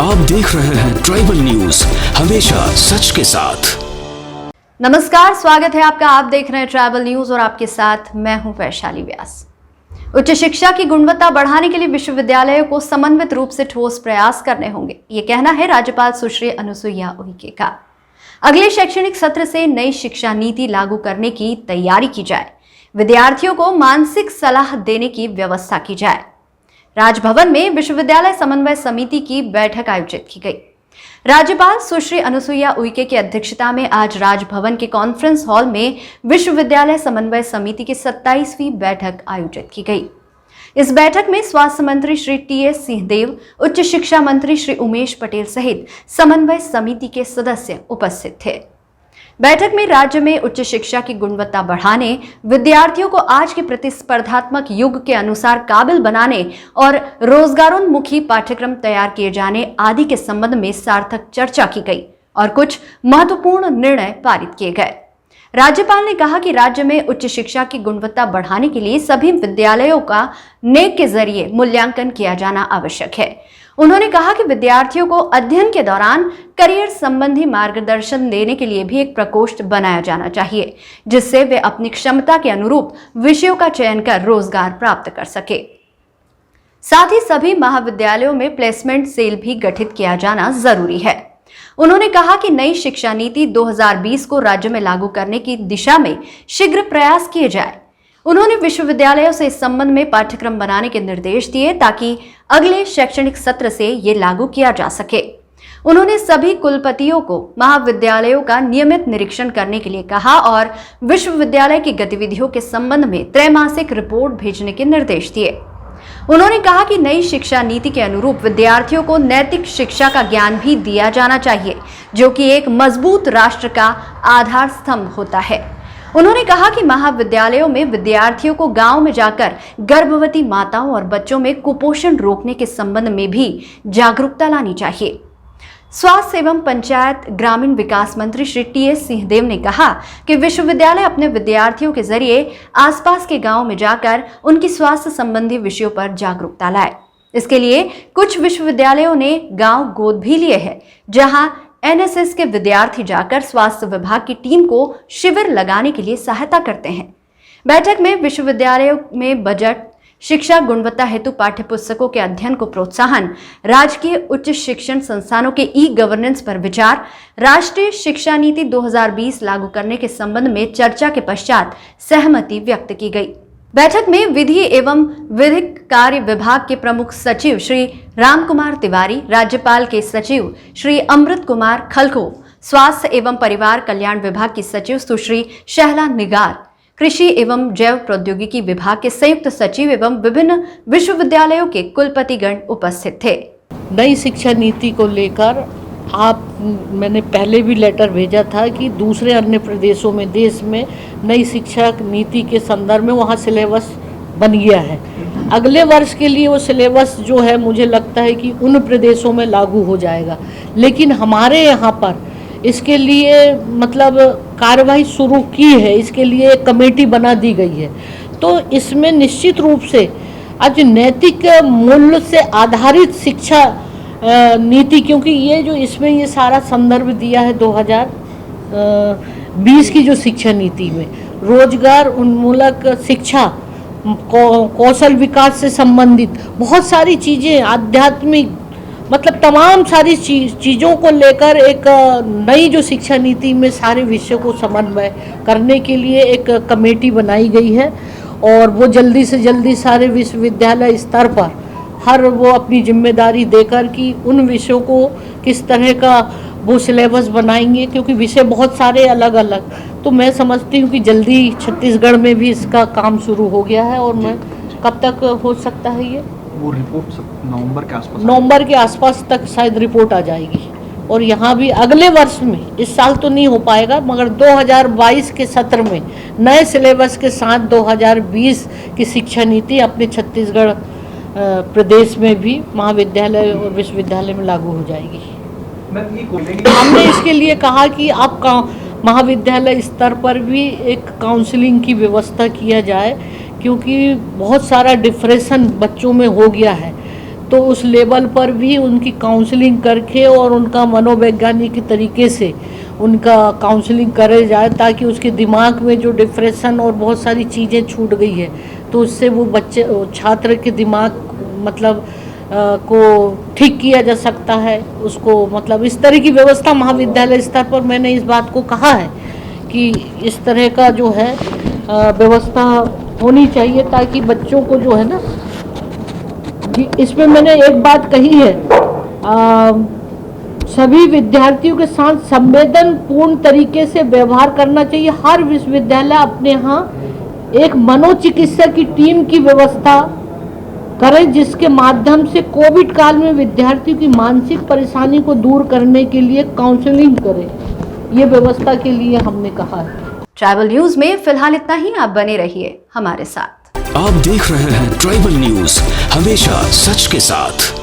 आप देख रहे हैं ट्राइबल न्यूज, हमेशा सच के साथ। नमस्कार, स्वागत है आपका। आप देख रहे हैं ट्राइबल न्यूज और आपके साथ मैं हूं वैशाली व्यास। उच्च शिक्षा की गुणवत्ता बढ़ाने के लिए विश्वविद्यालयों को समन्वित रूप से ठोस प्रयास करने होंगे, ये कहना है राज्यपाल सुश्री अनुसुईया उइके का। अगले शैक्षणिक सत्र से नई शिक्षा नीति लागू करने की तैयारी की जाए, विद्यार्थियों को मानसिक सलाह देने की व्यवस्था की जाए। राजभवन में विश्वविद्यालय समन्वय समिति की बैठक आयोजित की गई। राज्यपाल सुश्री अनुसुईया उइके की अध्यक्षता में आज राजभवन के कॉन्फ्रेंस हॉल में विश्वविद्यालय समन्वय समिति की 27वीं बैठक आयोजित की गई। इस बैठक में स्वास्थ्य मंत्री श्री टी.एस. सिंहदेव, उच्च शिक्षा मंत्री श्री उमेश पटेल सहित समन्वय समिति के सदस्य उपस्थित थे। बैठक में राज्य में उच्च शिक्षा की गुणवत्ता बढ़ाने, विद्यार्थियों को आज के प्रतिस्पर्धात्मक युग के अनुसार काबिल बनाने और रोजगारोन्मुखी पाठ्यक्रम तैयार किए जाने आदि के संबंध में सार्थक चर्चा की गई और कुछ महत्वपूर्ण निर्णय पारित किए गए। राज्यपाल ने कहा कि राज्य में उच्च शिक्षा की गुणवत्ता बढ़ाने के लिए सभी विद्यालयों का नेक के जरिए मूल्यांकन किया जाना आवश्यक है। उन्होंने कहा कि विद्यार्थियों को अध्ययन के दौरान करियर संबंधी मार्गदर्शन देने के लिए भी एक प्रकोष्ठ बनाया जाना चाहिए, जिससे वे अपनी क्षमता के अनुरूप विषयों का चयन कर रोजगार प्राप्त कर सके। साथ ही सभी महाविद्यालयों में प्लेसमेंट सेल भी गठित किया जाना जरूरी है। उन्होंने कहा कि नई शिक्षा नीति 2020 को राज्य में लागू करने की दिशा में शीघ्र प्रयास किए जाए। उन्होंने विश्वविद्यालयों से इस संबंध में पाठ्यक्रम बनाने के निर्देश दिए ताकि अगले शैक्षणिक सत्र से ये लागू किया जा सके। उन्होंने सभी कुलपतियों को महाविद्यालयों का नियमित निरीक्षण करने के लिए कहा और विश्वविद्यालय की गतिविधियों के संबंध में त्रैमासिक रिपोर्ट भेजने के निर्देश दिए। उन्होंने कहा कि नई शिक्षा नीति के अनुरूप विद्यार्थियों को नैतिक शिक्षा का ज्ञान भी दिया जाना चाहिए, जो कि एक मजबूत राष्ट्र का आधार स्तंभ होता है। उन्होंने कहा कि महाविद्यालयों में विद्यार्थियों को गांव में जाकर गर्भवती माताओं और बच्चों में कुपोषण रोकने के संबंध में भी जागरूकता लानी चाहिए। स्वास्थ्य एवं पंचायत ग्रामीण विकास मंत्री श्री टी.एस. सिंहदेव ने कहा कि विश्वविद्यालय अपने विद्यार्थियों के जरिए आसपास के गांव में जाकर उनकी स्वास्थ्य संबंधी विषयों पर जागरूकता लाए। इसके लिए कुछ विश्वविद्यालयों ने गांव गोद भी लिए हैं, जहां एनएसएस के विद्यार्थी जाकर स्वास्थ्य विभाग की टीम को शिविर लगाने के लिए सहायता करते हैं। बैठक में विश्वविद्यालयों में बजट, शिक्षा गुणवत्ता हेतु पाठ्य पुस्तकों के अध्ययन को प्रोत्साहन, राजकीय उच्च शिक्षण संस्थानों के ई-गवर्नेंस पर विचार, राष्ट्रीय शिक्षा नीति 2020 लागू करने के संबंध में चर्चा के पश्चात सहमति व्यक्त की गई। बैठक में विधि एवं विधिक कार्य विभाग के प्रमुख सचिव श्री राम कुमार तिवारी, राज्यपाल के सचिव श्री अमृत कुमार खलखो, स्वास्थ्य एवं परिवार कल्याण विभाग की सचिव सुश्री शहला निगार, कृषि एवं जैव प्रौद्योगिकी विभाग के संयुक्त सचिव एवं विभिन्न विश्वविद्यालयों के कुलपतिगण उपस्थित थे। नई शिक्षा नीति को लेकर मैंने पहले भी लेटर भेजा था कि दूसरे अन्य प्रदेशों में, देश में नई शिक्षा नीति के संदर्भ में वहाँ सिलेबस बन गया है। अगले वर्ष के लिए वो सिलेबस जो है मुझे लगता है कि उन प्रदेशों में लागू हो जाएगा, लेकिन हमारे यहाँ पर इसके लिए मतलब कार्रवाई शुरू की है, इसके लिए एक कमेटी बना दी गई है। तो इसमें निश्चित रूप से आज नैतिक मूल्य से आधारित शिक्षा नीति, क्योंकि ये जो इसमें ये सारा संदर्भ दिया है 2020 की जो शिक्षा नीति में रोजगार उन्मूलक शिक्षा, कौशल विकास से संबंधित बहुत सारी चीज़ें, आध्यात्मिक मतलब तमाम सारी चीज़ों को लेकर एक नई जो शिक्षा नीति में सारे विषयों को समन्वय करने के लिए एक कमेटी बनाई गई है और वो जल्दी से जल्दी सारे विश्वविद्यालय स्तर पर हर वो अपनी जिम्मेदारी देकर कि उन विषयों को किस तरह का वो सिलेबस बनाएंगे, क्योंकि विषय बहुत सारे अलग अलग। तो मैं समझती हूँ कि जल्दी छत्तीसगढ़ में भी इसका काम शुरू हो गया है और मैं कब तक हो सकता है ये वो रिपोर्ट नवंबर के आसपास तक शायद रिपोर्ट आ जाएगी। और यहाँ भी अगले वर्ष में, इस साल तो नहीं हो पाएगा, मगर 2022 के सत्र में नए सिलेबस के साथ 2020 की शिक्षा नीति अपने छत्तीसगढ़ प्रदेश में भी महाविद्यालय और विश्वविद्यालय में लागू हो जाएगी। हमने इसके लिए कहा कि आप महाविद्यालय स्तर पर भी एक काउंसलिंग की व्यवस्था किया जाए, क्योंकि बहुत सारा डिप्रेशन बच्चों में हो गया है। तो उस लेवल पर भी उनकी काउंसलिंग करके और उनका मनोवैज्ञानिक तरीके से उनका काउंसलिंग करे जाए, ताकि उसके दिमाग में जो डिप्रेशन और बहुत सारी चीज़ें छूट गई है तो उससे वो बच्चे छात्र के दिमाग मतलब को ठीक किया जा सकता है उसको। मतलब इस तरह की व्यवस्था महाविद्यालय स्तर पर मैंने इस बात को कहा है कि इस तरह का जो है व्यवस्था होनी चाहिए, ताकि बच्चों को जो है ना, इसमें मैंने एक बात कही है, सभी विद्यार्थियों के साथ संवेदनपूर्ण तरीके से व्यवहार करना चाहिए। हर विश्वविद्यालय अपने यहाँ एक मनोचिकित्सक की टीम की व्यवस्था करें, जिसके माध्यम से कोविड काल में विद्यार्थियों की मानसिक परेशानी को दूर करने के लिए काउंसलिंग करें। ये व्यवस्था के लिए हमने कहा है। ट्राइबल न्यूज में फिलहाल इतना ही। आप बने रहिए हमारे साथ। आप देख रहे हैं ट्राइबल न्यूज, हमेशा सच के साथ।